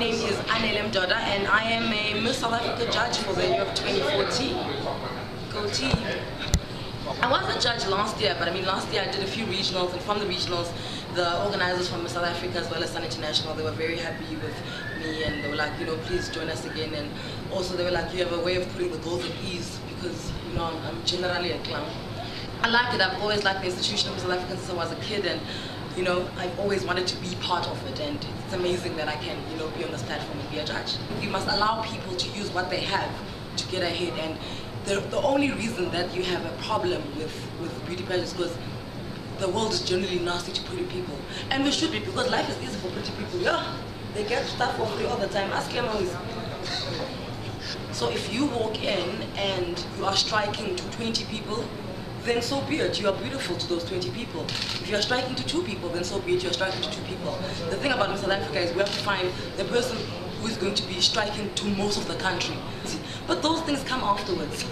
name is Anele Mdoda and I am a Miss South Africa judge for the year of 2014. Go team! I was a judge last year, but I mean last year I did a few regionals, and from the regionals, the organizers from Miss South Africa as well as Sun International, they were very happy with me and they were like, you know, please join us again. And also they were like, you have a way of putting the girls at ease because, you know, I'm generally a clown. I like it. I've always liked the institution of South Africa since I was a kid, and you know, I've always wanted to be part of it, and it's amazing that I can, you know, be on this platform and be a judge. We must allow people to use what they have to get ahead, and the only reason that you have a problem with beauty pageants is because the world is generally nasty to pretty people, and we should be, because life is easy for pretty people. Yeah, they get stuff for free all the time. Ask them always. So if you walk in and you are striking to 20 people, then so be it. You are beautiful to those 20 people. If you are striking to 2 people, then so be it. You are striking to 2 people. The thing about South Africa is we have to find the person who is going to be striking to most of the country. But those things come afterwards.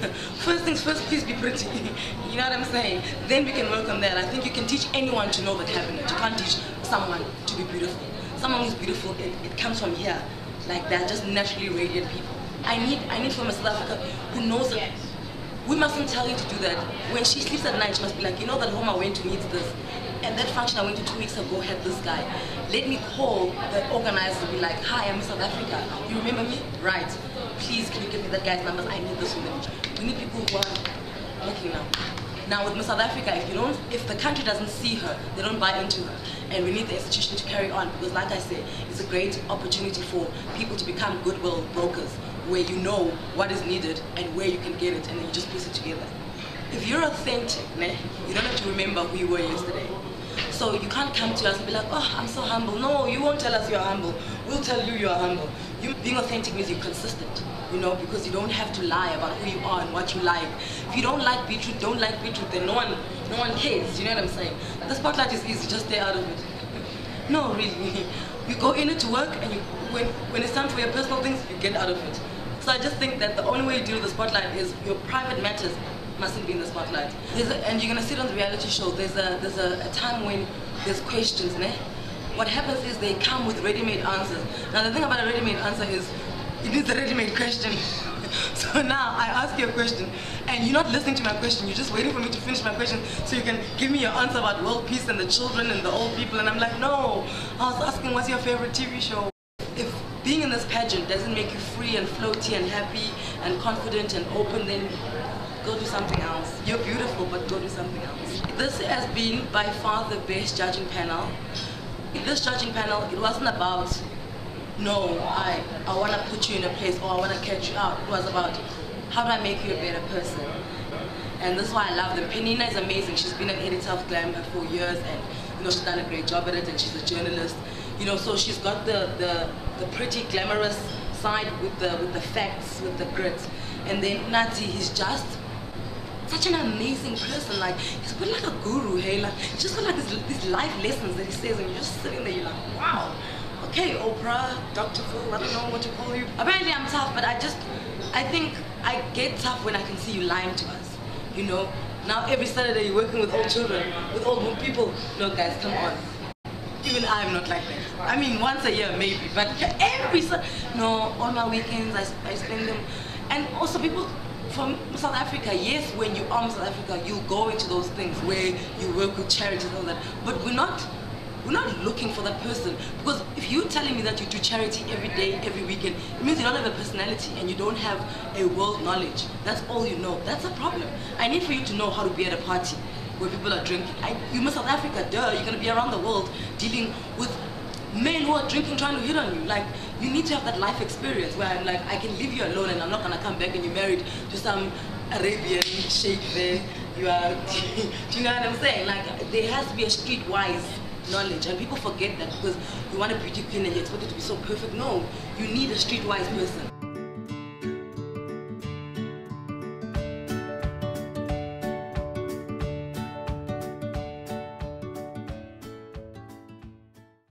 First things first, please be pretty. You know what I'm saying? Then we can work on that. I think you can teach anyone to know the cabinet. You can't teach someone to be beautiful. Someone who's beautiful, it comes from here. Like that, just naturally radiant people. I need from a South Africa who knows it. We mustn't tell you to do that. When she sleeps at night, she must be like, you know that home I went to meet this, and that function I went to 2 weeks ago had this guy. Let me call the organizer and be like, hi, I'm in South Africa. You remember me? Right. Please, can you give me that guy's numbers? I need this woman. We need people who are looking now. Now with Miss South Africa, if the country doesn't see her, they don't buy into her. And we need the institution to carry on, because like I said, it's a great opportunity for people to become goodwill brokers, where you know what is needed and where you can get it, and then you just piece it together. If you're authentic, you don't have to remember who you were yesterday. So you can't come to us and be like, oh, I'm so humble. No, you won't tell us you're humble. We'll tell you you're humble. You being authentic means you're consistent, you know, because you don't have to lie about who you are and what you like. If you don't like beetroot, don't like beetroot, then no one cares, you know what I'm saying? The spotlight is easy, just stay out of it. No, really. You go in it to work, and when it's time for your personal things, you get out of it. So I just think that the only way you deal with the spotlight is your private matters mustn't be in the spotlight. And you're gonna sit on the reality show. There's a time when there's questions, What happens is they come with ready-made answers. Now the thing about a ready-made answer is it needs a ready-made question. So now I ask you a question, and you're not listening to my question. You're just waiting for me to finish my question so you can give me your answer about world peace and the children and the old people. And I'm like, no. I was asking, what's your favorite TV show? If being in this pageant doesn't make you free and floaty and happy and confident and open, then go do something else. You're beautiful, but go do something else. This has been by far the best judging panel. In this judging panel, it wasn't about, no, I want to put you in a place, or I want to catch you out. It was about, how do I make you a better person? And this is why I love them. Penina is amazing. She's been an editor of Glamour for years, and you know, she's done a great job at it, and she's a journalist. You know, so she's got the pretty glamorous side with the facts, with the grit. And then Nati, he's just such an amazing person. Like, he's got like a guru, hey? Like, he's just got like these life lessons that he says, and you're just sitting there, you're like, wow. Okay, Oprah, Dr. Phil, I don't know what to call you. Apparently I'm tough, but I think I get tough when I can see you lying to us, you know? Now every Saturday you're working with old children, with old people. No guys, come on. Even I'm not like that. I mean, once a year maybe, but no, all my weekends I spend them. And also people from South Africa, yes, when you are in South Africa, you go into those things where you work with charities and all that, but we're not looking for that person, because if you're telling me that you do charity every day, every weekend, it means you don't have a personality and you don't have a world knowledge. That's all you know. That's a problem. I need for you to know how to be at a party where people are drinking. You're in South Africa, duh, you're going to be around the world dealing with men who are drinking, trying to hit on you. Like, you need to have that life experience where I'm like, I can leave you alone and I'm not going to come back and you're married to some Arabian sheikh there. You are, do you know what I'm saying? Like, there has to be a streetwise knowledge, and people forget that because you want a beauty queen and you expect it to be so perfect. No, you need a streetwise person.